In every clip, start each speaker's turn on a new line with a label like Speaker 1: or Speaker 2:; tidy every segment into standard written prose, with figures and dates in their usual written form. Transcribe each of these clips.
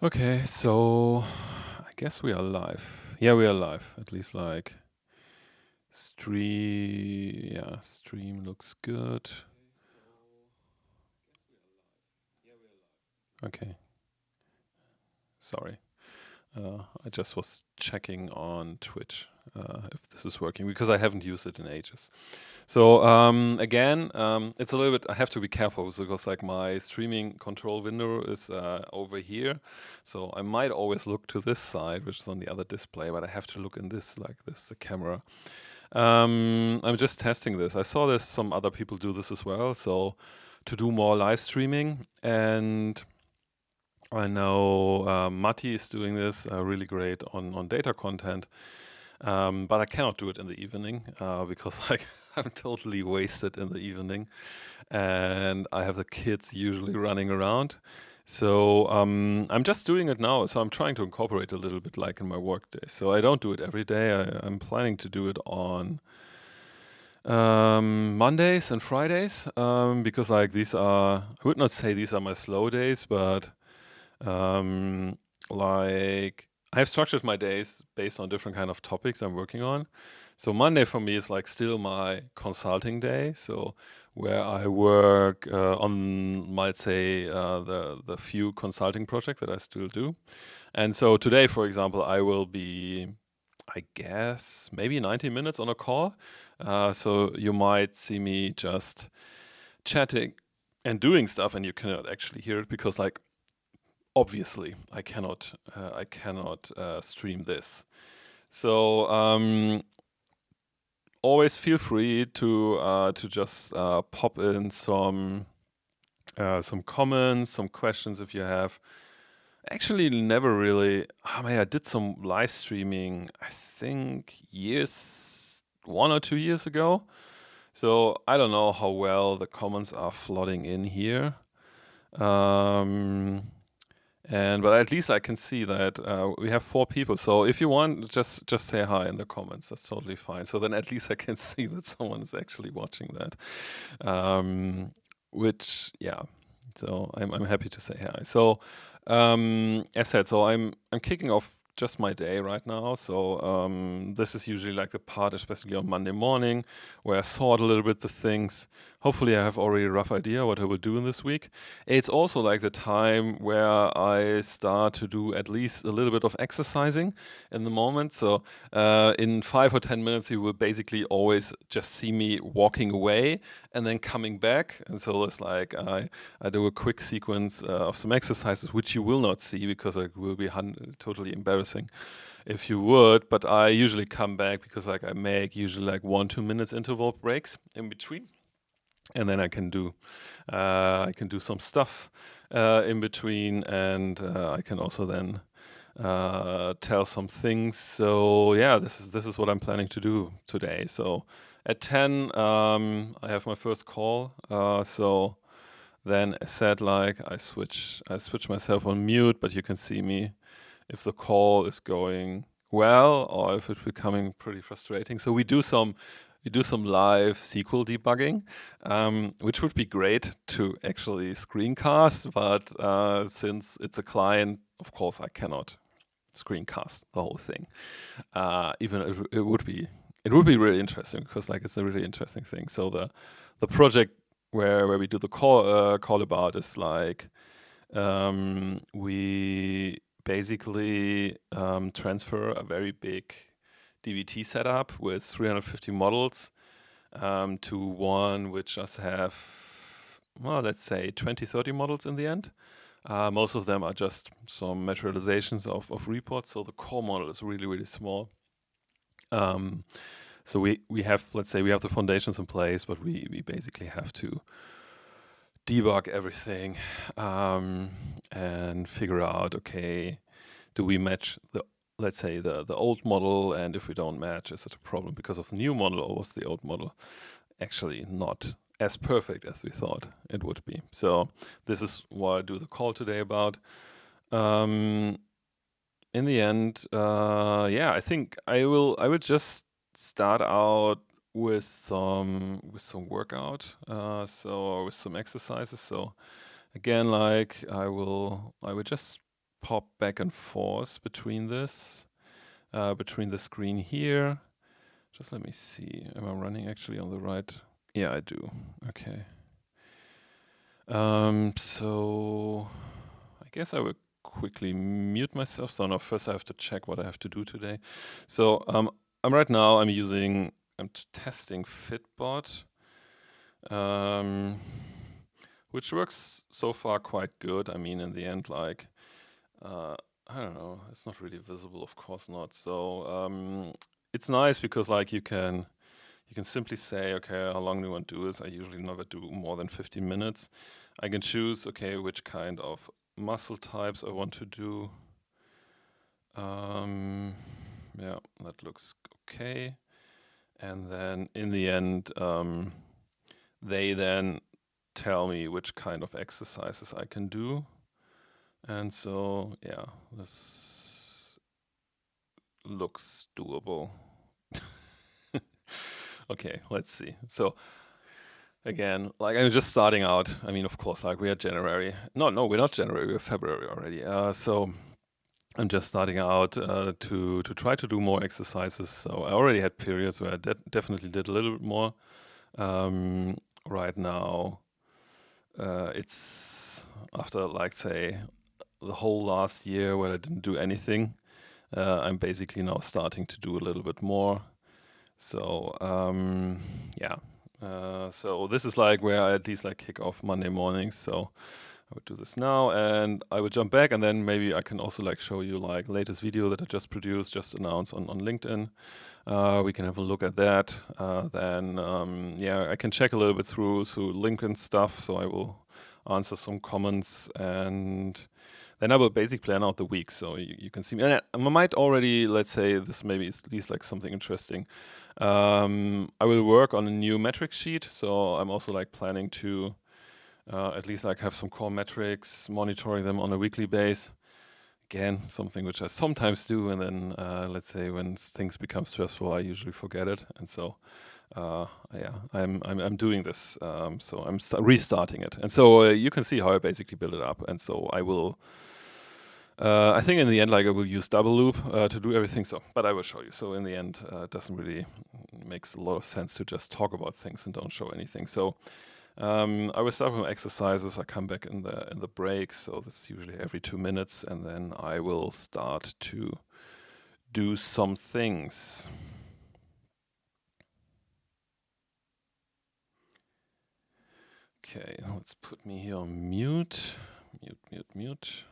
Speaker 1: Okay, so I guess we are live. Yeah, we are live. At least like stream looks good. Okay, sorry. I just was checking on Twitch if this is working because I haven't used it in ages. So again, it's a little bit. I have to be careful because like my streaming control window is over here, so I might always look to this side, which is on the other display, but I have to look in this like this, the camera. I'm just testing this. I saw this some other people do this as well. So to do more live streaming, and I know Matti is doing this really great on data content, but I cannot do it in the evening because like I'm totally wasted in the evening, and I have the kids usually running around. So I'm just doing it now. So I'm trying to incorporate a little bit like in my workday. So I don't do it every day. I'm planning to do it on Mondays and Fridays because like these are, I would not say these are my slow days, but um, like I have structured my days based on different kind of topics I'm working on. So Monday for me is like still my consulting day. So where I work on, might say, the few consulting projects that I still do. And so today, for example, I will be, I guess, maybe 90 minutes on a call. So you might see me just chatting and doing stuff, and you cannot actually hear it because, like, obviously, I cannot stream this. So always feel free to just pop in some comments, some questions if you have. Actually, never really. I mean, I did some live streaming, I think 1 or 2 years ago. So I don't know how well the comments are flooding in here. Um, and but at least I can see that we have 4 people. So if you want, just say hi in the comments. That's totally fine. So then at least I can see that someone is actually watching that. Which yeah. So I'm happy to say hi. So as said, so I'm kicking off just my day right now. So this is usually like the part, especially on Monday morning, where I sort a little bit the things. Hopefully, I have already a rough idea what I will do in this week. It's also like the time where I start to do at least a little bit of exercising in the moment. So in 5 or 10 minutes, you will basically always just see me walking away and then coming back. And so it's like I do a quick sequence of some exercises, which you will not see because it will be totally embarrassing if you would. But I usually come back because like I make usually like 1 2 minutes interval breaks in between, and then I can do some stuff in between, and I can also then tell some things. So yeah, this is what I'm planning to do today. So at 10, I have my first call. So then I said like I switch myself on mute, but you can see me if the call is going well or if it's becoming pretty frustrating. So we do some live SQL debugging, which would be great to actually screencast, but since it's a client, of course I cannot screencast the whole thing. Even if it would be really interesting because like it's a really interesting thing. So the project where we do the call about is like we basically transfer a very big DBT setup with 350 models to one which just have, well, let's say 20, 30 models in the end. Most of them are just some materializations of reports, so the core model is really, really small. Um, so we have, let's say, we have the foundations in place, but we basically have to debug everything and figure out, okay, do we match the, let's say, the old model, and if we don't match, is it a problem because of the new model, or was the old model actually not as perfect as we thought it would be? So this is what I do the call today about. In the end, yeah, I think I would just start out with some workout, so with some exercises. So again, like I would just pop back and forth between this, between the screen here. Just let me see. Am I running actually on the right? Yeah, I do. Okay. So I guess I will quickly mute myself. So now first I have to check what I have to do today. So I'm testing Fitbot, which works so far quite good. I mean, in the end, like, I don't know, it's not really visible, of course not. So it's nice because like you can simply say, okay, how long do you want to do this? I usually never do more than 15 minutes. I can choose, okay, which kind of muscle types I want to do. Yeah, that looks okay. And then in the end, they then tell me which kind of exercises I can do. And so, yeah, this looks doable. Okay, let's see. So again, like I'm just starting out. I mean, of course, like we are January. No, we're not January. We're February already. So I'm just starting out to try to do more exercises. So I already had periods where I definitely did a little bit more. Right now, it's after like say the whole last year where I didn't do anything. I'm basically now starting to do a little bit more. So yeah. So this is like where I at least like kick off Monday mornings. So I would do this now and I would jump back and then maybe I can also like show you like latest video that I just produced, just announced on LinkedIn. We can have a look at that. Then yeah, I can check a little bit through LinkedIn stuff. So I will answer some comments and then I will basically plan out the week. So you can see me. And I might already, let's say this maybe is at least like something interesting. I will work on a new metric sheet. So I'm also like planning to at least like have some core metrics, monitoring them on a weekly base. Again, something which I sometimes do, and then let's say when things become stressful, I usually forget it, and so yeah, I'm doing this. So I'm restarting it, and so you can see how I basically build it up, and so I will. I think in the end, like I will use double loop to do everything. So, but I will show you. So in the end, it doesn't really makes a lot of sense to just talk about things and don't show anything. So. I will start with exercises. I come back in the break, so that's usually every 2 minutes, and then I will start to do some things. Okay, let's put me here on mute. Mute.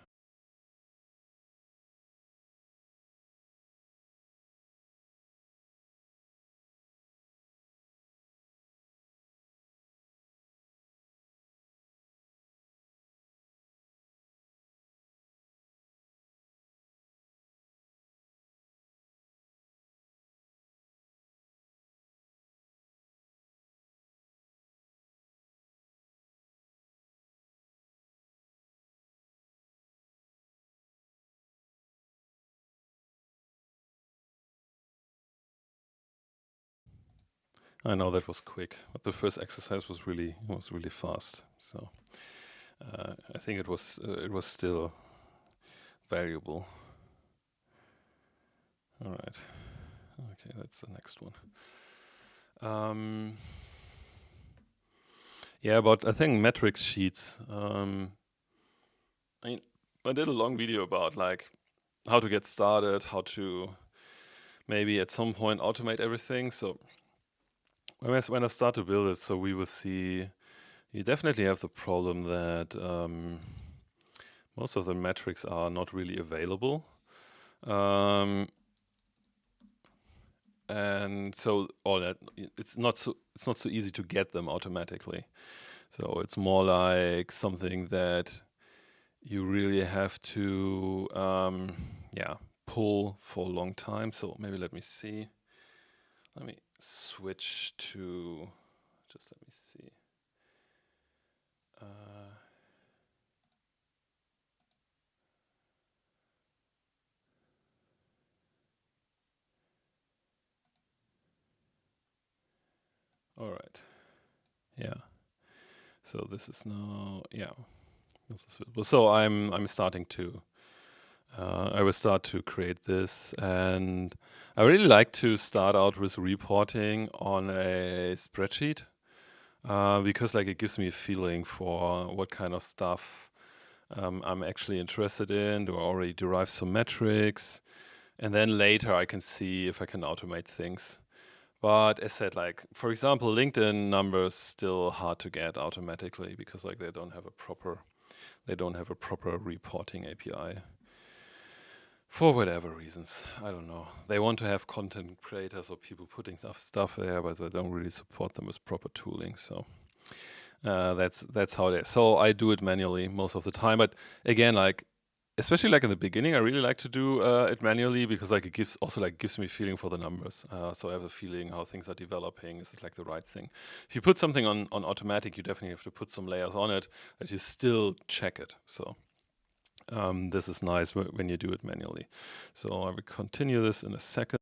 Speaker 1: I know that was quick, but the first exercise was really fast. So I think it was still variable. All right. Okay, that's the next one. Yeah, but I think metrics sheets. I mean, I did a long video about like how to get started, how to maybe at some point automate everything. So when I start to build it, so we will see, you definitely have the problem that most of the metrics are not really available. And so all that, it's not so easy to get them automatically. So it's more like something that you really have to yeah, pull for a long time. So maybe let me see. Let me switch to, just let me see. All right. Yeah. So this is now, yeah. This is visible. So I'm starting to I will start to create this, and I really like to start out with reporting on a spreadsheet because like it gives me a feeling for what kind of stuff I'm actually interested in. Do I already derive some metrics? And then later I can see if I can automate things. But as said, like for example, LinkedIn numbers still hard to get automatically because like they don't have a proper reporting API. For whatever reasons, I don't know. They want to have content creators or people putting stuff there, but they don't really support them with proper tooling. So that's how it is. So I do it manually most of the time. But again, like especially like in the beginning, I really like to do it manually because like it gives me a feeling for the numbers. So I have a feeling how things are developing. Is it like the right thing? If you put something on automatic, you definitely have to put some layers on it, but you still check it. So this is nice when you do it manually. So I will continue this in a second.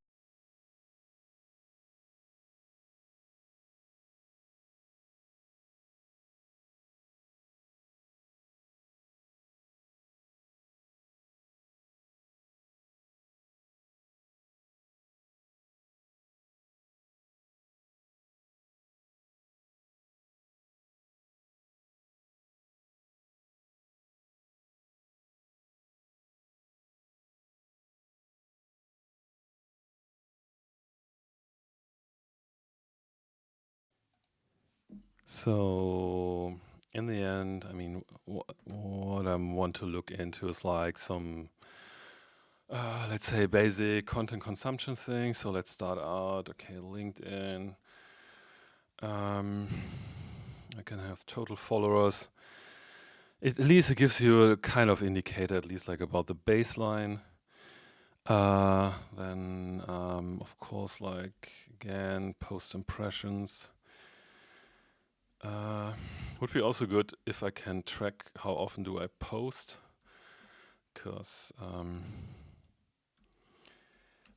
Speaker 1: So in the end, I mean, what I want to look into is like some, let's say, basic content consumption things. So let's start out. Okay, LinkedIn. I can have total followers. At least it gives you a kind of indicator, at least like about the baseline. Then, of course, like again, post impressions. Would be also good if I can track how often do I post, because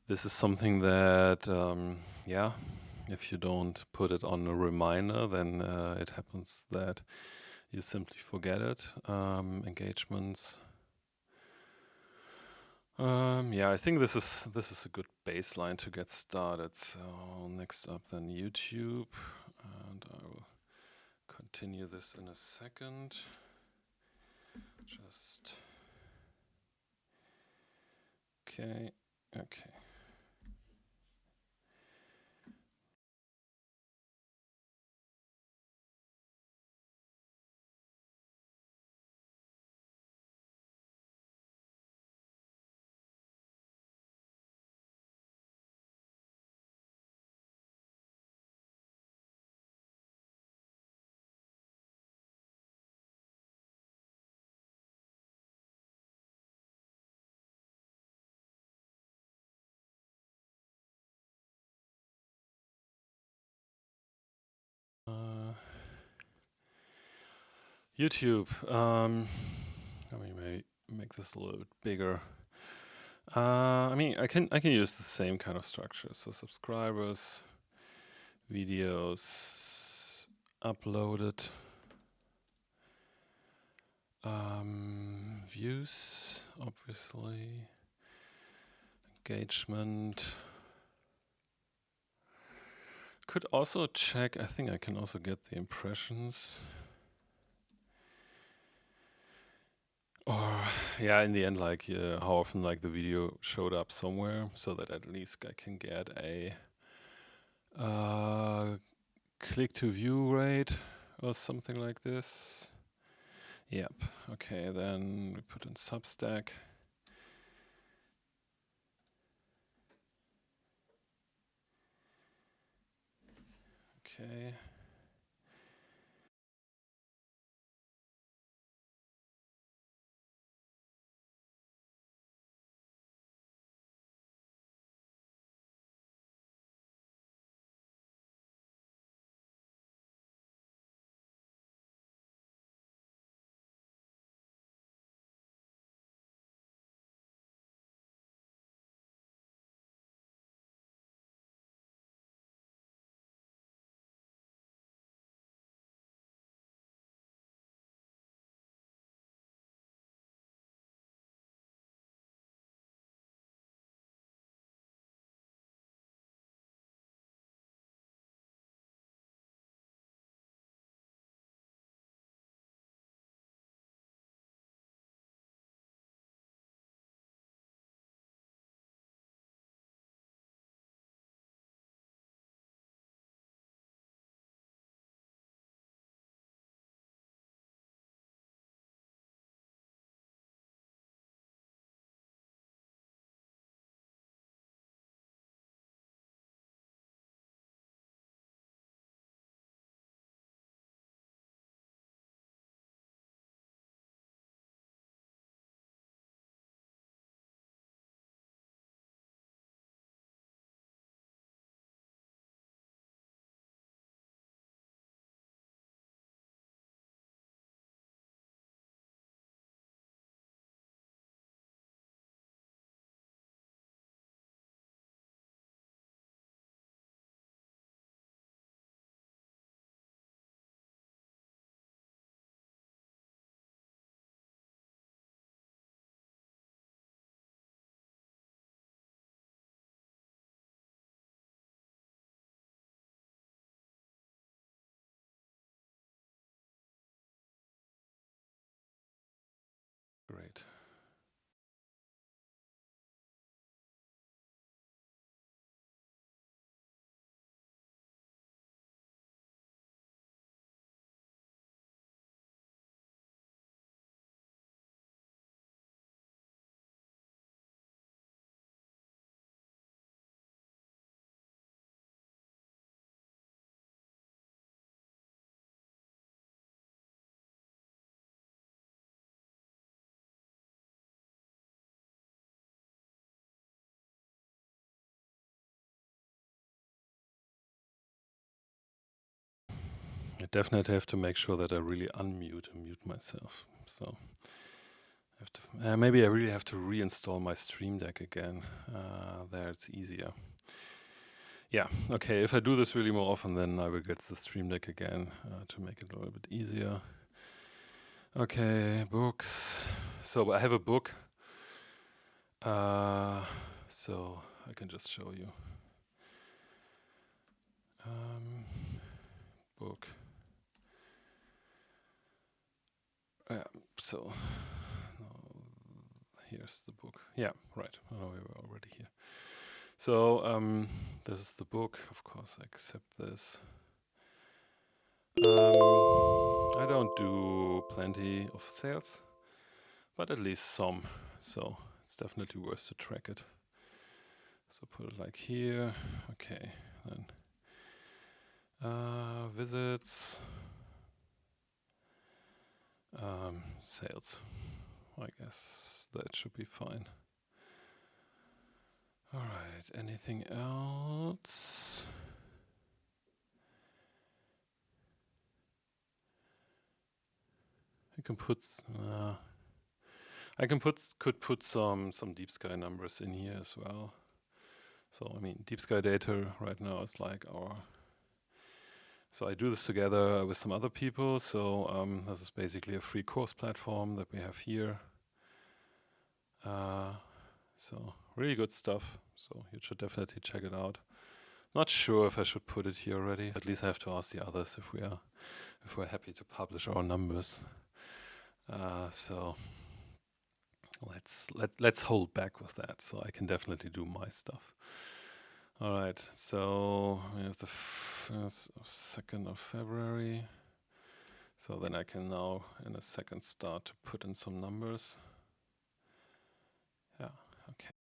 Speaker 1: this is something that, yeah, if you don't put it on a reminder, then it happens that you simply forget it. Engagements. Yeah, I think this is a good baseline to get started. So next up, then YouTube, and I will continue this in a second. Just okay. YouTube. Let me maybe make this a little bit bigger. I mean, I can use the same kind of structure. So subscribers, videos uploaded, views, obviously, engagement. Could also check. I think I can also get the impressions. Or yeah, in the end, like how often like the video showed up somewhere, so that at least I can get a click to view rate or something like this. Yep. Okay, then we put in Substack. Okay. Great. I definitely have to make sure that I really unmute and mute myself. So I have to, maybe I really have to reinstall my Stream Deck again. There it's easier. Yeah, okay, if I do this really more often, then I will get the Stream Deck again to make it a little bit easier. Okay, books. So I have a book. So I can just show you. Book. So here's the book. Yeah, right. Oh, we were already here. So this is the book. Of course, I accept this. I don't do plenty of sales, but at least some. So it's definitely worth to track it. So put it like here. Okay, then visits, sales. I guess that should be fine. All right, anything else? I can put could put some deep sky numbers in here as well. So I mean, deep sky data right now is like our. So I do this together with some other people. So this is basically a free course platform that we have here. So really good stuff. So you should definitely check it out. Not sure if I should put it here already. At least I have to ask the others if we're happy to publish our numbers. So let's hold back with that. So I can definitely do my stuff. All right. So we have the 2nd of February. So then I can now, in a second, start to put in some numbers. Yeah. Okay.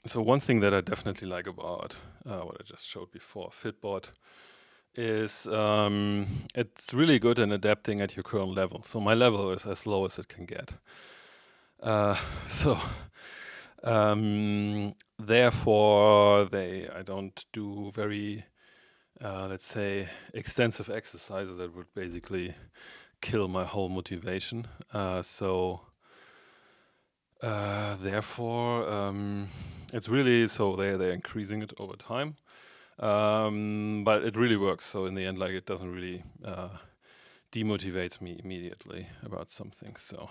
Speaker 1: So one thing that I definitely like about what I just showed before, Fitbot, is it's really good in adapting at your current level. So my level is as low as it can get. So therefore, I don't do very, let's say, extensive exercises that would basically kill my whole motivation. So therefore, it's really so they're increasing it over time, but it really works. So in the end, like it doesn't really demotivates me immediately about something. So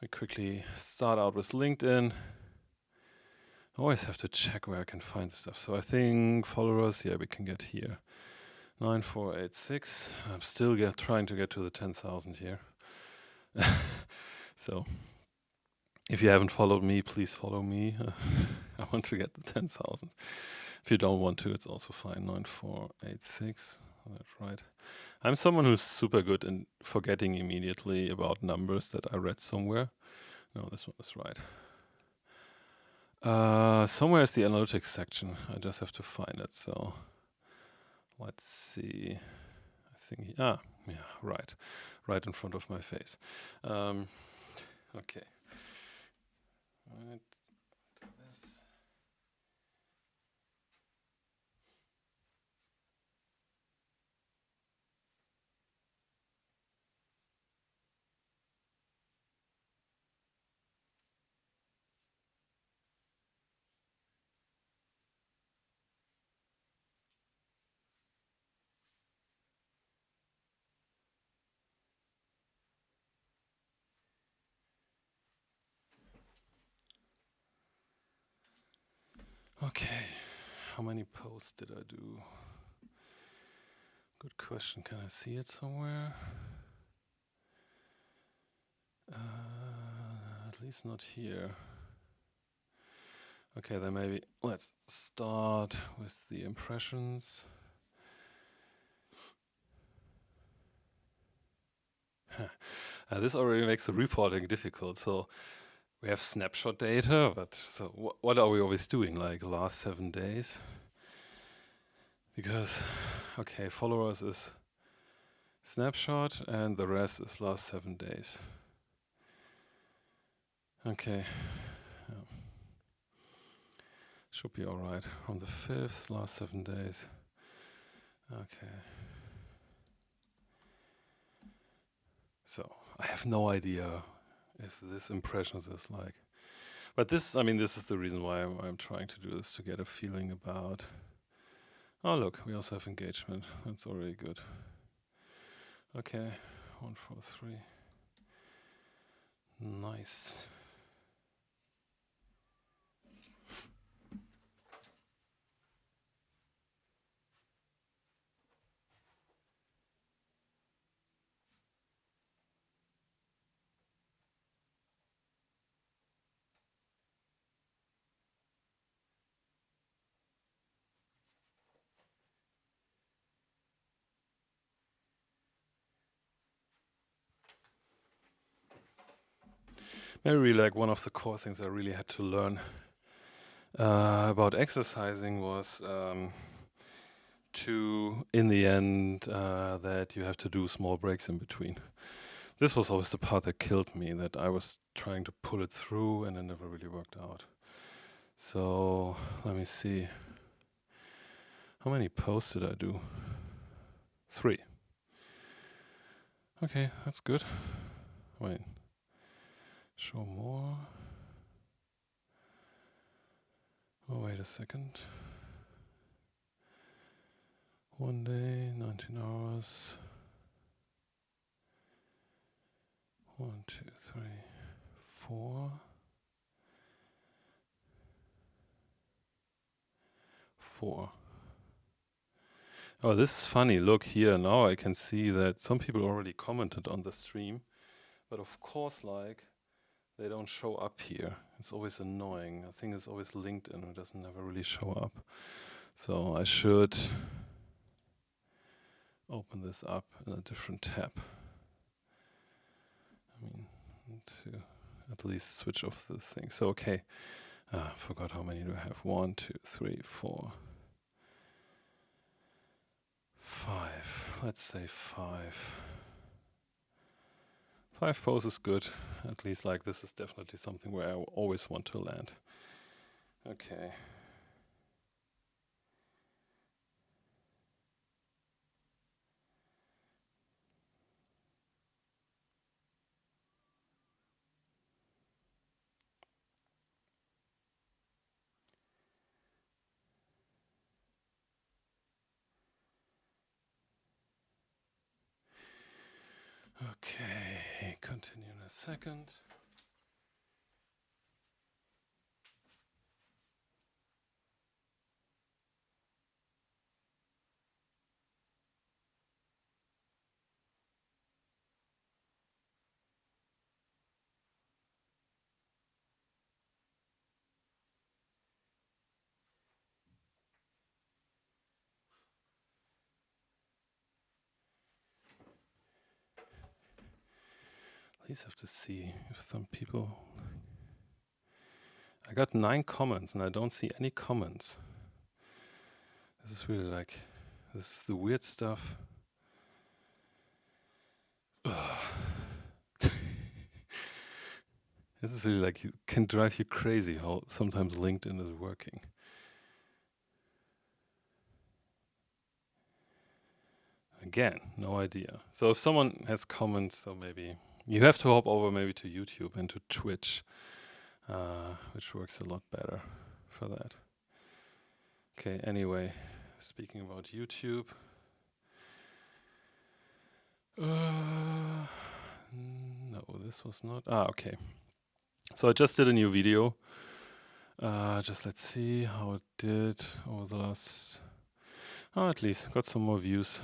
Speaker 1: we quickly start out with LinkedIn. I always have to check where I can find the stuff. So I think followers, yeah, we can get here. 9486. I'm still trying to get to the 10,000 here. So if you haven't followed me, please follow me. I want to get the 10,000. If you don't want to, it's also fine. 9486. That's right. I'm someone who's super good in forgetting immediately about numbers that I read somewhere. No, this one is right. Somewhere is the analytics section. I just have to find it. So let's see. I think, yeah, right. Right in front of my face. Okay. Right. Do this. Okay, how many posts did I do? Good question. Can I see it somewhere? At least not here. Okay, then maybe let's start with the impressions. This already makes the reporting difficult. So we have snapshot data, but so what are we always doing? Like last 7 days? Because, okay, followers is snapshot and the rest is last 7 days. Okay. Yeah. Should be all right. On the 5th, last 7 days. Okay. So I have no idea if this impressions is like, but this, I mean, this is the reason why I'm trying to do this, to get a feeling about. Oh, look, we also have engagement. That's already good. Okay, 143. Nice. Maybe like one of the core things I really had to learn about exercising was to, in the end, that you have to do small breaks in between. This was always the part that killed me, that I was trying to pull it through and it never really worked out. So let me see. How many posts did I do? 3. Okay, that's good. Wait. Show more. Oh, wait a second. 1 day, 19 hours. 1, 2, 3, 4. 4. Oh, this is funny. Look here, now I can see that some people already commented on the stream, but of course, like, they don't show up here. It's always annoying. I think it's always LinkedIn, it doesn't never really show up. So I should open this up in a different tab. I mean, to at least switch off the thing. So, okay. I forgot how many do I have. 1, 2, 3, 4, 5. Let's say 5. 5 posts is good. At least like this is definitely something where I always want to land. Okay. Okay, continue in a second. At least have to see if some people. I got 9 comments and I don't see any comments. This is really like, this is the weird stuff. This is really like, it can drive you crazy how sometimes LinkedIn is working. Again, no idea. So if someone has comments, so maybe you have to hop over maybe to YouTube and to Twitch, which works a lot better for that. Okay, anyway, speaking about YouTube. No, this was not. Okay. So I just did a new video. Just let's see how it did over the last. Oh, at least got some more views.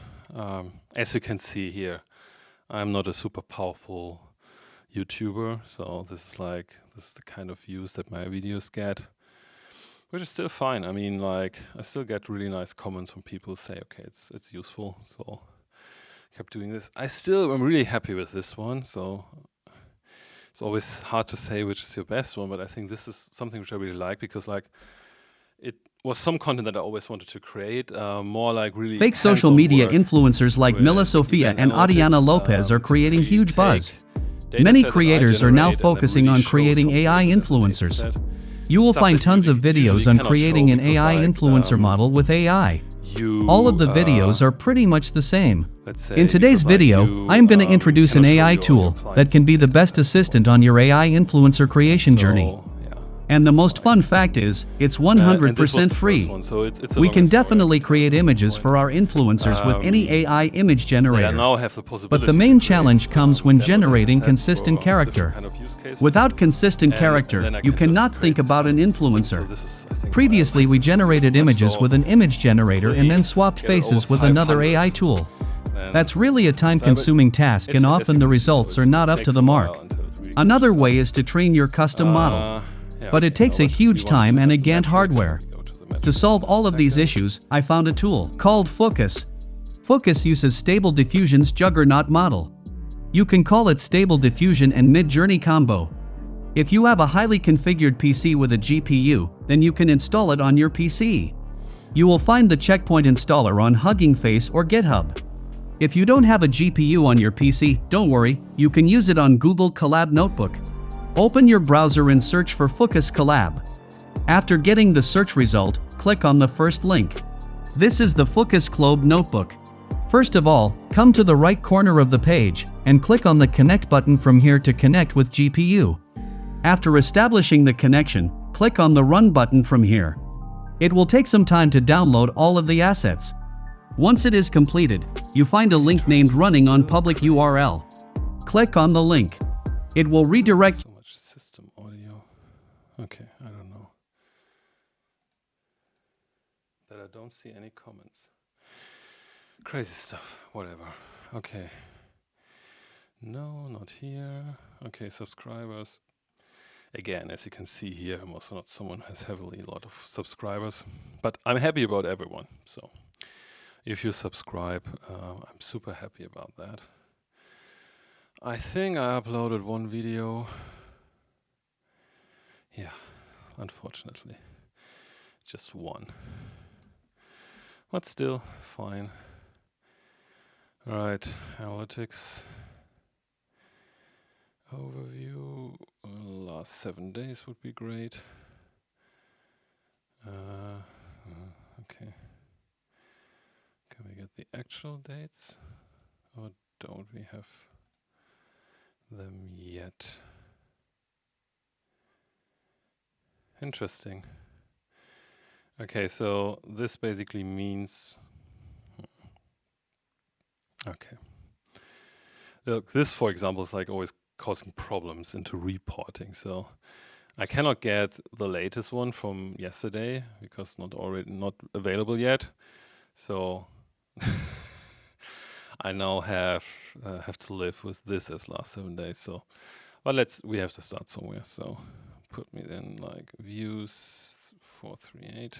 Speaker 1: As you can see here, I'm not a super powerful YouTuber, so this is the kind of views that my videos get, which is still fine. I mean, like, I still get really nice comments from people who say, okay, it's useful. So kept doing this. I'm really happy with this one. So it's always hard to say which is your best one, but I think this is something which I really like because like it was some content that I always wanted to create, more like really
Speaker 2: Fake social
Speaker 1: hands-on
Speaker 2: media
Speaker 1: work
Speaker 2: influencers like
Speaker 1: with
Speaker 2: Mila Sofia
Speaker 1: event
Speaker 2: and Adriana
Speaker 1: analytics,
Speaker 2: Lopez are
Speaker 1: to
Speaker 2: creating
Speaker 1: really
Speaker 2: huge
Speaker 1: take
Speaker 2: buzz.
Speaker 1: data
Speaker 2: Many
Speaker 1: set that I
Speaker 2: creators are now
Speaker 1: generate and then
Speaker 2: focusing
Speaker 1: really
Speaker 2: on
Speaker 1: show
Speaker 2: creating
Speaker 1: something
Speaker 2: AI
Speaker 1: within the data
Speaker 2: influencers.
Speaker 1: set.
Speaker 2: You will
Speaker 1: Stuff
Speaker 2: find
Speaker 1: that
Speaker 2: tons
Speaker 1: you
Speaker 2: of
Speaker 1: usually
Speaker 2: videos on
Speaker 1: cannot
Speaker 2: creating
Speaker 1: show
Speaker 2: an
Speaker 1: because,
Speaker 2: AI
Speaker 1: like,
Speaker 2: influencer model with AI. All of the videos are pretty much the same.
Speaker 1: let's say,
Speaker 2: In today's
Speaker 1: because, like,
Speaker 2: video,
Speaker 1: you,
Speaker 2: I'm going to introduce an
Speaker 1: cannot show
Speaker 2: AI
Speaker 1: your
Speaker 2: tool that
Speaker 1: clients'
Speaker 2: can be the
Speaker 1: data
Speaker 2: best
Speaker 1: set.
Speaker 2: assistant on your AI influencer creation journey.
Speaker 1: Yeah,
Speaker 2: And the
Speaker 1: this is
Speaker 2: most
Speaker 1: fine.
Speaker 2: fun fact is, it's
Speaker 1: And this was
Speaker 2: 100%
Speaker 1: the
Speaker 2: free.
Speaker 1: first one, so it's a
Speaker 2: We
Speaker 1: longer
Speaker 2: can
Speaker 1: story.
Speaker 2: definitely
Speaker 1: I'll
Speaker 2: create
Speaker 1: tell you at
Speaker 2: images
Speaker 1: some
Speaker 2: for our influencers with any
Speaker 1: point.
Speaker 2: AI image
Speaker 1: They
Speaker 2: generator.
Speaker 1: now have the possibility
Speaker 2: But the
Speaker 1: to
Speaker 2: main
Speaker 1: create,
Speaker 2: challenge comes when
Speaker 1: demo
Speaker 2: generating
Speaker 1: data sets
Speaker 2: consistent
Speaker 1: for
Speaker 2: character.
Speaker 1: different kind of use cases.
Speaker 2: Without consistent
Speaker 1: And
Speaker 2: character,
Speaker 1: then I
Speaker 2: you
Speaker 1: can just
Speaker 2: cannot
Speaker 1: create
Speaker 2: think
Speaker 1: this
Speaker 2: about an
Speaker 1: kind of-
Speaker 2: influencer.
Speaker 1: So this is, I think,
Speaker 2: Previously, we generated images with an image generator and then
Speaker 1: Please
Speaker 2: swapped
Speaker 1: get it over
Speaker 2: faces with another
Speaker 1: 500.
Speaker 2: AI tool.
Speaker 1: And
Speaker 2: That's really a time-consuming task,
Speaker 1: it-
Speaker 2: and
Speaker 1: as
Speaker 2: often
Speaker 1: you
Speaker 2: the
Speaker 1: can see,
Speaker 2: results
Speaker 1: so
Speaker 2: are
Speaker 1: it
Speaker 2: not up to
Speaker 1: takes
Speaker 2: the
Speaker 1: a
Speaker 2: mark.
Speaker 1: while until it really
Speaker 2: Another
Speaker 1: catches
Speaker 2: way
Speaker 1: up.
Speaker 2: is to train your custom model.
Speaker 1: Yeah,
Speaker 2: But it
Speaker 1: okay,
Speaker 2: takes
Speaker 1: no,
Speaker 2: a
Speaker 1: but
Speaker 2: huge
Speaker 1: we wanted
Speaker 2: time
Speaker 1: to
Speaker 2: and
Speaker 1: have
Speaker 2: a
Speaker 1: the
Speaker 2: Gantt
Speaker 1: metrics.
Speaker 2: hardware.
Speaker 1: We go to the
Speaker 2: To
Speaker 1: metrics
Speaker 2: solve
Speaker 1: in
Speaker 2: all
Speaker 1: a
Speaker 2: of these
Speaker 1: second.
Speaker 2: issues, I found a tool called Focus. Focus uses Stable Diffusion's Juggernaut model. You can call it Stable Diffusion and Mid-Journey combo. If you have a highly configured PC with a GPU, then you can install it on your PC. You will find the checkpoint installer on Hugging Face or GitHub. If you don't have a GPU on your PC, don't worry, you can use it on Google Colab Notebook. Open your browser and search for Focus Colab. After getting the search result, click on the first link. This is the Focus Colab Notebook. First of all, come to the right corner of the page and click on the Connect button from here to connect with GPU. After establishing the connection, click on the Run button from here. It will take some time to download all of the assets. Once it is completed, you find a link named Running on public URL. Click on the link. It will redirect.
Speaker 1: So much system audio. Okay, I don't know. That I don't see any comments. Crazy stuff. Whatever. Okay. No, not here. Okay, subscribers. Again, as you can see here, I'm also not someone who has heavily a lot of subscribers, but I'm happy about everyone. So if you subscribe, I'm super happy about that. I think I uploaded one video. Yeah, unfortunately, just one. But still, fine. All right, analytics. Overview, last 7 days would be great. Okay. Can we get the actual dates? Or don't we have them yet? Interesting. Okay, so this basically means... Okay. Look, this, for example, is like always causing problems into reporting. So I cannot get the latest one from yesterday because not available yet. So I now have to live with this as last 7 days. So, but we have to start somewhere. So put me then like views 438.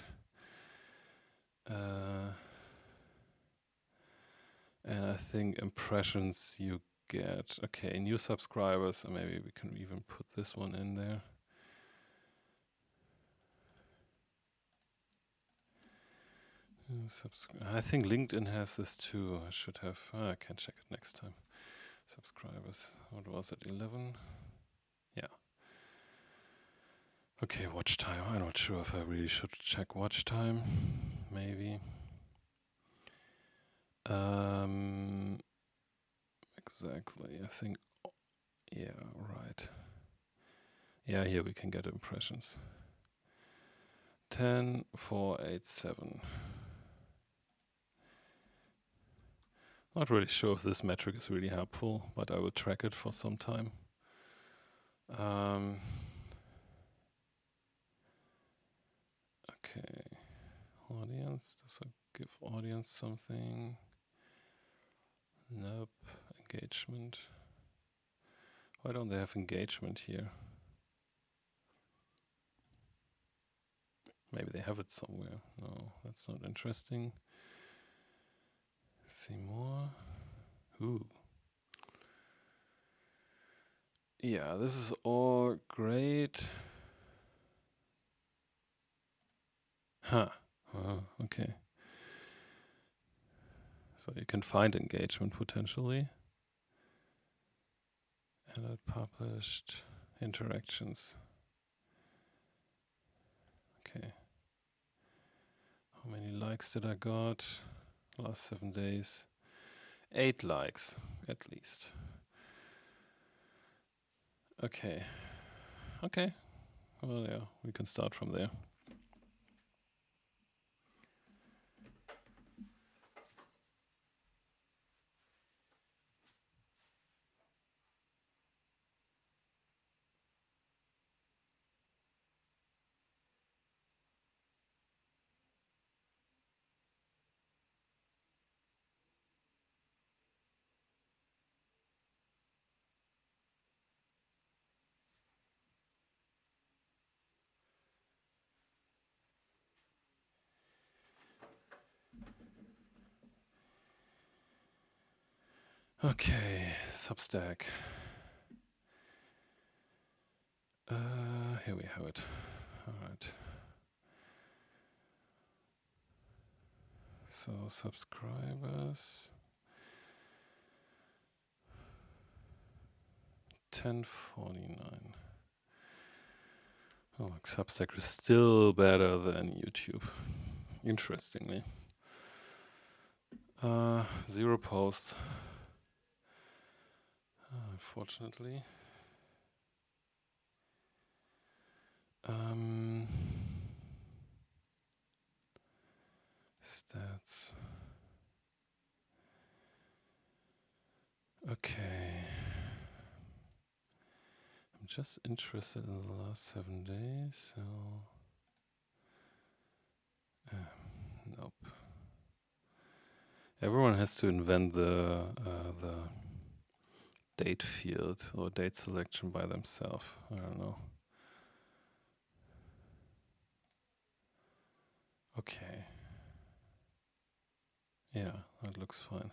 Speaker 1: And I think impressions you get. Okay, new subscribers. Maybe we can even put this one in there. I think LinkedIn has this too. I should have. I can check it next time. Subscribers. What was it? 11? Yeah. Okay, watch time. I'm not sure if I really should check watch time. Maybe. Exactly. I think. Yeah, right. Yeah, here we can get impressions. 10,487. Not really sure if this metric is really helpful, but I will track it for some time. Okay, audience. Does it give audience something? Nope. Engagement. Why don't they have engagement here? Maybe they have it somewhere. No, that's not interesting. See more. Ooh. Yeah, this is all great. Huh. Okay. So you can find engagement potentially. Edit published interactions. Okay. How many likes did I got? Last 7 days. 8 likes at least. Okay. Okay. Well, yeah, we can start from there. Okay, Substack. Here we have it. All right. So subscribers. 1049. Oh, Substack is still better than YouTube. Interestingly. 0 posts. Unfortunately. Stats. Okay. I'm just interested in the last 7 days, so nope. Everyone has to invent the date field or date selection by themselves. I don't know. Okay. Yeah, that looks fine.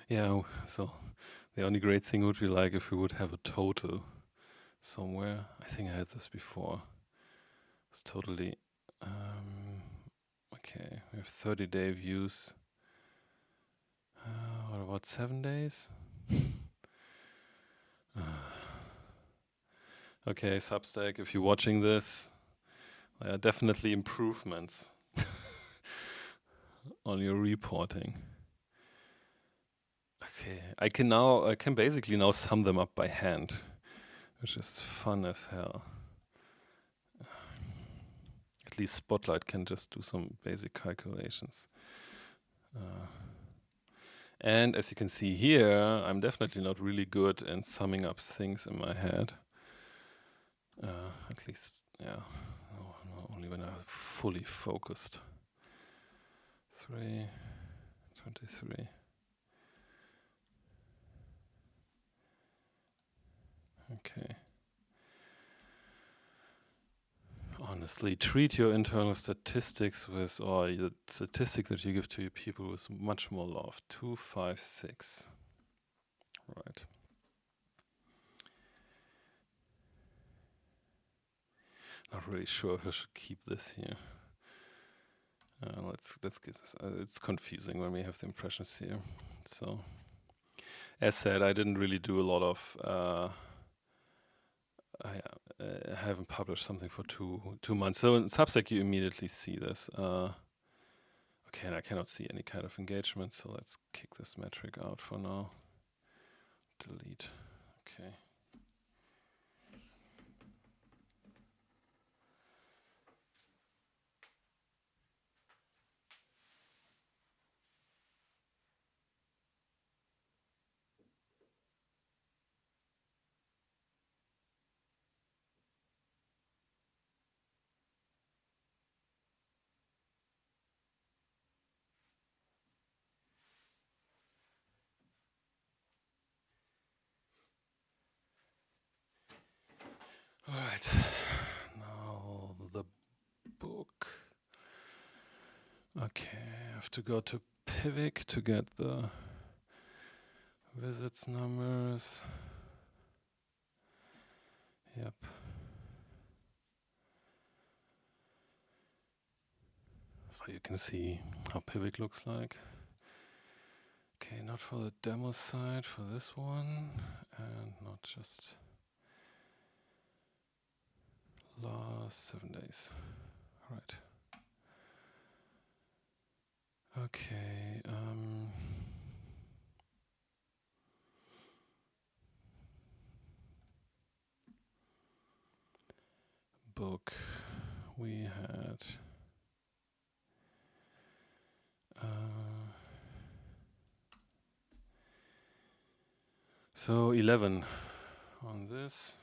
Speaker 1: Yeah, so the only great thing would be like if we would have a total somewhere. I think I had this before. It's totally okay. We have 30-day views. What about 7 days? Okay, Substack, if you're watching this, there are definitely improvements on your reporting. Okay, I can basically now sum them up by hand, which is fun as hell. At least Spotlight can just do some basic calculations. And as you can see here, I'm definitely not really good in summing up things in my head. At least, yeah, no, only when I'm fully focused. 3:23. Okay. Honestly, treat your internal statistics with, or the statistic that you give to your people with much more love. 256. Right. Not really sure if I should keep this here. Let's get this. It's confusing when we have the impressions here. So, as said, I didn't really do a lot of. I haven't published something for two months. So in Substack, you immediately see this. Okay, and I cannot see any kind of engagement, so let's kick this metric out for now. Delete. Okay. right, now the book. Okay, I have to go to Pivik to get the visits numbers. Yep. So you can see how Pivik looks like. Okay, not for the demo site, for this one, and not just last 7 days. All right. Okay. Book. We had. So 11 on this.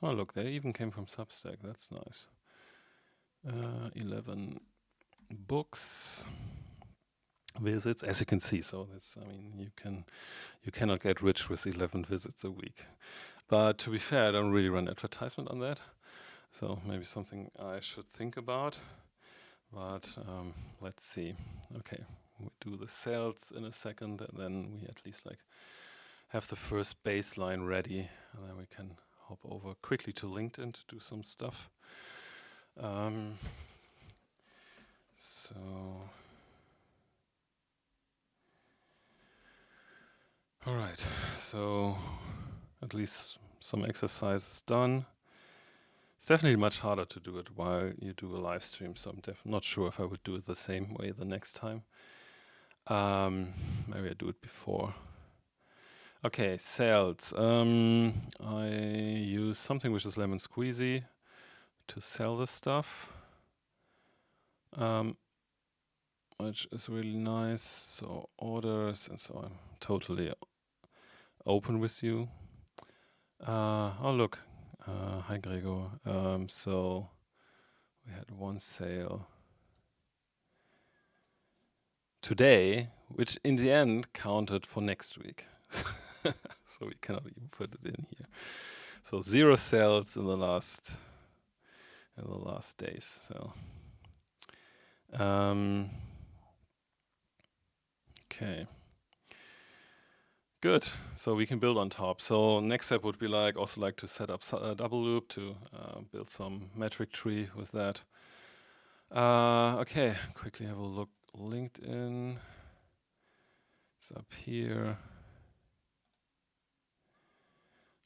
Speaker 1: Oh, look, they even came from Substack. That's nice. 11 books, visits, as you can see. So that's, I mean, you cannot get rich with 11 visits a week. But to be fair, I don't really run advertisement on that. So maybe something I should think about. But let's see. Okay, we do the sales in a second, and then we at least like have the first baseline ready, and then we can hop over quickly to LinkedIn to do some stuff. So all right, so at least some exercise is done. It's definitely much harder to do it while you do a live stream, so I'm not sure if I would do it the same way the next time. Maybe I do it before. Okay, sales. I use something which is Lemon Squeezy to sell this stuff, which is really nice. So orders, and so I'm totally open with you. Oh look, hi Gregor. So we had one sale today, which in the end counted for next week. So we cannot even put it in here. So 0 sales in the last days. So okay, good. So we can build on top. So next step would be like also like to set up a double loop to build some metric tree with that. Okay, quickly have a look. LinkedIn. It's up here.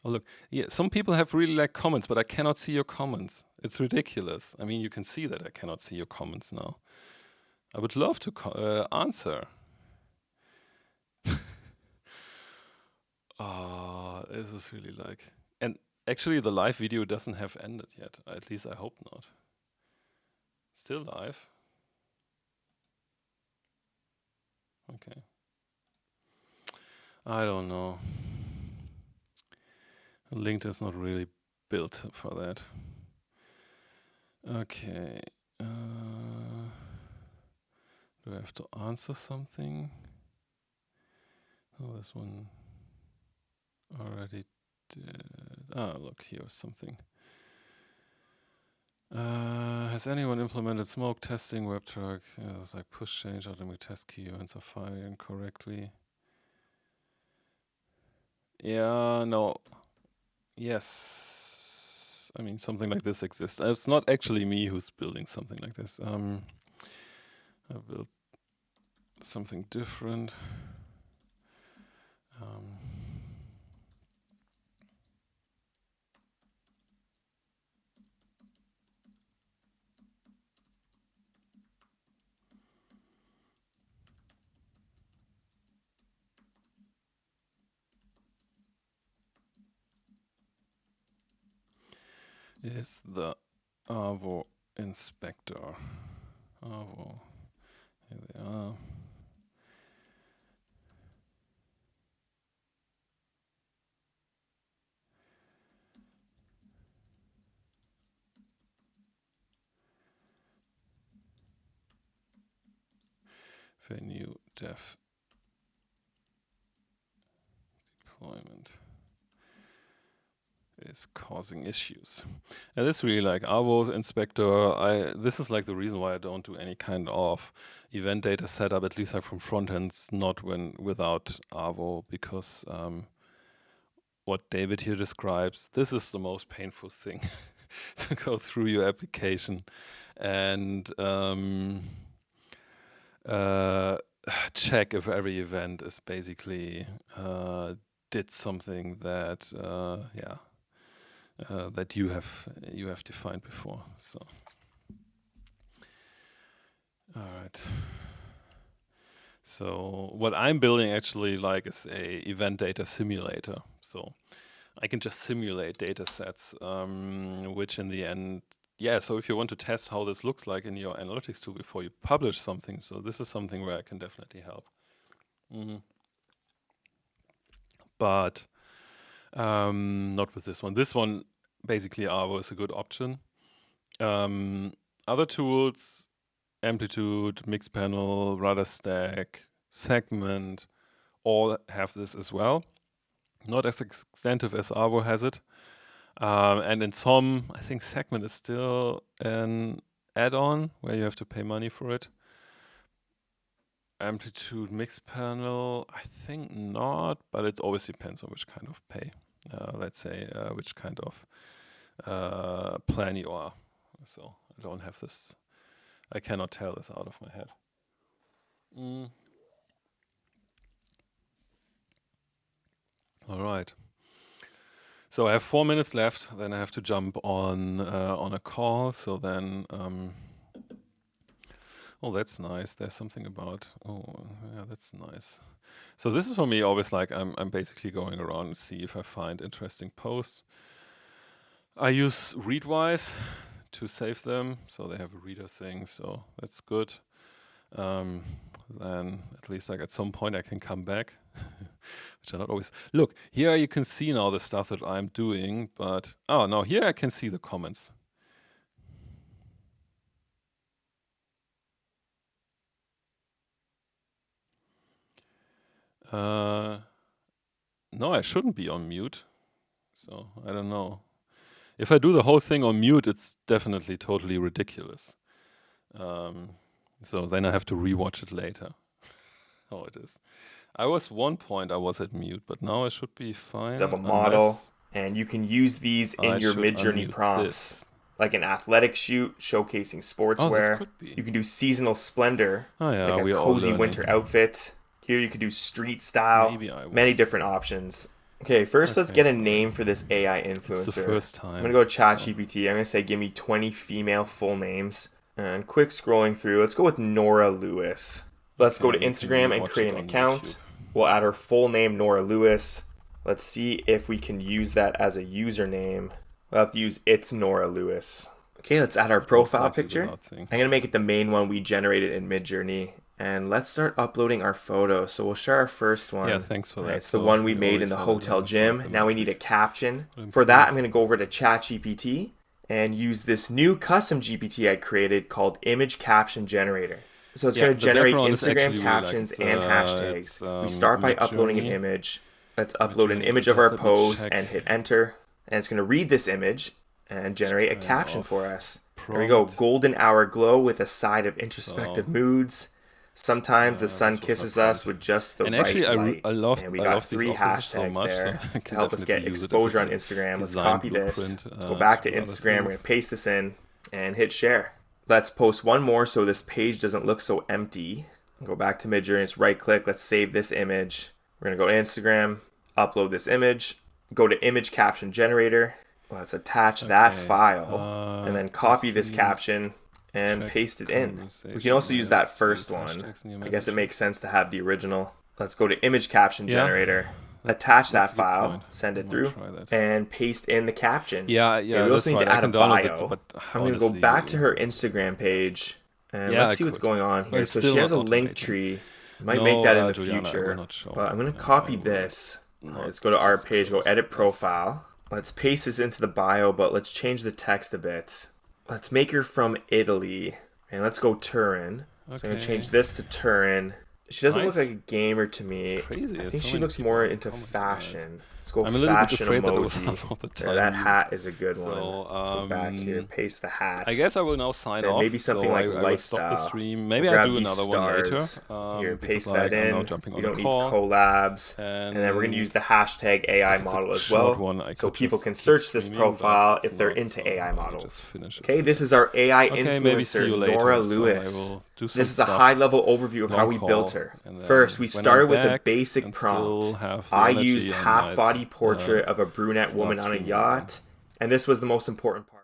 Speaker 1: Oh look, yeah, some people have really like comments, but I cannot see your comments. It's ridiculous. I mean, you can see that I cannot see your comments now. I would love to answer. This is really like, and actually the live video doesn't have ended yet. At least I hope not. Still live. Okay. I don't know. LinkedIn is not really built for that. Okay. Do I have to answer something? Oh, this one already did. Ah, look, here's something. Has anyone implemented smoke testing web truck? Yeah, it's like push change automatic test key events are firing correctly. Yeah, no. Yes. I mean, something like this exists. It's not actually me who's building something like this. I built something different. Is the Aalborg inspector. Aalborg. Here they are. Venue dev deployment. is causing issues. And this really like Aalborg inspector. This is like the reason why I don't do any kind of event data setup, at least like from front ends, not without Aalborg, because what David here describes, this is the most painful thing to go through your application and check if every event is basically did something that that you have defined before. So, all right. So what I'm building actually like is a event data simulator. So I can just simulate data sets, which in the end, so if you want to test how this looks like in your analytics tool before you publish something, so this is something where I can definitely help. But not with this one. This one, basically, Aalborg is a good option. Other tools, Amplitude, Mixpanel, Rudderstack, Segment, all have this as well. Not as extensive as Aalborg has it. And in some, I think Segment is still an add-on where you have to pay money for it. Amplitude Mixpanel, I think not, but it always depends on which kind of pay. Let's say which kind of plan you are. So I don't have this. I cannot tell this out of my head. All right. So I have 4 minutes left. Then I have to jump on a call. So then, oh, that's nice. There's something about. Oh, yeah, that's nice. So this is for me always like I'm basically going around and see if I find interesting posts. I use Readwise to save them, so they have a reader thing. So that's good. Then at least like at some point I can come back, which I not always. Look, here you can see now the stuff that I'm doing, but oh no, here I can see the comments. No, I shouldn't be on mute, so I don't know. If I do the whole thing on mute, it's definitely totally ridiculous. So then I have to rewatch it later. How it is. I was one point I was at mute, but now I should be fine.
Speaker 3: Of a model, and you can use these in your Midjourney prompts, like an athletic shoot showcasing sportswear. You can do seasonal splendor, like a cozy winter outfit. Here you could do street style, many different options. Okay, first let's get a name for this AI influencer.
Speaker 1: It's the first time.
Speaker 3: I'm going to go to ChatGPT. I'm going to say give me 20 female full names. And quick scrolling through, let's go with Nora Lewis. Let's go to Instagram and create an account. We'll add her full name, Nora Lewis. Let's see if we can use that as a username. We'll have to use It's Nora Lewis. Okay, let's add our profile picture. I'm going to make it the main one we generated in Midjourney. And let's start uploading our photo. So we'll share our first one.
Speaker 1: Yeah, thanks for that.
Speaker 3: It's the one we made in the hotel gym. Now we need a caption. For that, I'm going to go over to ChatGPT and use this new custom GPT I created called Image Caption Generator. So it's going to generate Instagram captions and hashtags. We start by uploading an image. Let's upload an image of our post and hit enter. And it's going to read this image and generate a caption for us. There we go. Golden hour glow with a side of introspective moods. Sometimes the sun kisses us with just the right light. And we got 3 hashtags there to help us get exposure on Instagram. Let's copy this. Let's go back to Instagram. We're going to paste this in and hit share. Let's post one more so this page doesn't look so empty. Go back to Midjourney. Let's right click. Let's save this image. We're going to go to Instagram, upload this image, go to Image Caption Generator. Let's attach that file and then copy this caption and paste it in. We can also use that first one. I guess it makes sense to have the original. Let's go to Image Caption Generator, attach that file, send it through, and paste in the caption. We also need to add a bio. I'm going to go back to her Instagram page, and let's see what's going on here. So she has a link tree. Might make that in the future, but I'm going to copy this. Let's go to our page, go edit profile. Let's paste this into the bio, but let's change the text a bit. Let's make her from Italy, and let's go Turin. So I'm going to change this to Turin, She doesn't look
Speaker 1: Nice.
Speaker 3: like a gamer to me.
Speaker 1: It's crazy.
Speaker 3: I
Speaker 1: There's
Speaker 3: think
Speaker 1: so
Speaker 3: she
Speaker 1: many
Speaker 3: looks
Speaker 1: people
Speaker 3: more into
Speaker 1: commenting on it.
Speaker 3: fashion. Let's go
Speaker 1: I'm a little bit
Speaker 3: fashion
Speaker 1: afraid that it was
Speaker 3: emoji.
Speaker 1: half of the
Speaker 3: There,
Speaker 1: time.
Speaker 3: that hat is a good one.
Speaker 1: So,
Speaker 3: Let's go back here. Paste the hat.
Speaker 1: I guess I will now sign
Speaker 3: Then
Speaker 1: off.
Speaker 3: maybe something
Speaker 1: so
Speaker 3: like
Speaker 1: I will stop the
Speaker 3: lifestyle.
Speaker 1: stream. Maybe
Speaker 3: We'll
Speaker 1: I'll
Speaker 3: grab
Speaker 1: do
Speaker 3: these
Speaker 1: another one later.
Speaker 3: stars. Here,
Speaker 1: Because,
Speaker 3: paste
Speaker 1: like,
Speaker 3: that
Speaker 1: I'm now
Speaker 3: in.
Speaker 1: jumping
Speaker 3: We
Speaker 1: on
Speaker 3: don't
Speaker 1: a
Speaker 3: need
Speaker 1: call.
Speaker 3: collabs.
Speaker 1: And
Speaker 3: then we're going to use the hashtag AI
Speaker 1: if it's a
Speaker 3: model as
Speaker 1: short
Speaker 3: well.
Speaker 1: one, I
Speaker 3: So
Speaker 1: could
Speaker 3: people
Speaker 1: just
Speaker 3: can
Speaker 1: keep
Speaker 3: search this
Speaker 1: streaming, but
Speaker 3: profile
Speaker 1: it's
Speaker 3: if they're
Speaker 1: not,
Speaker 3: into
Speaker 1: so
Speaker 3: AI
Speaker 1: I will
Speaker 3: models.
Speaker 1: just finish it
Speaker 3: Okay,
Speaker 1: with
Speaker 3: this
Speaker 1: that.
Speaker 3: is our AI
Speaker 1: Okay, maybe see you
Speaker 3: influencer,
Speaker 1: later.
Speaker 3: Nora
Speaker 1: So I
Speaker 3: Lewis.
Speaker 1: will do some
Speaker 3: This is a
Speaker 1: stuff.
Speaker 3: high-level overview of how
Speaker 1: Long
Speaker 3: we
Speaker 1: call,
Speaker 3: built her.
Speaker 1: and then
Speaker 3: First, we
Speaker 1: when I'm
Speaker 3: started with a
Speaker 1: back
Speaker 3: basic
Speaker 1: and
Speaker 3: prompt.
Speaker 1: still have the
Speaker 3: I
Speaker 1: energy,
Speaker 3: used
Speaker 1: I
Speaker 3: half-body
Speaker 1: might,
Speaker 3: portrait of a brunette
Speaker 1: start
Speaker 3: woman on a
Speaker 1: streaming
Speaker 3: yacht, and this was the most important part.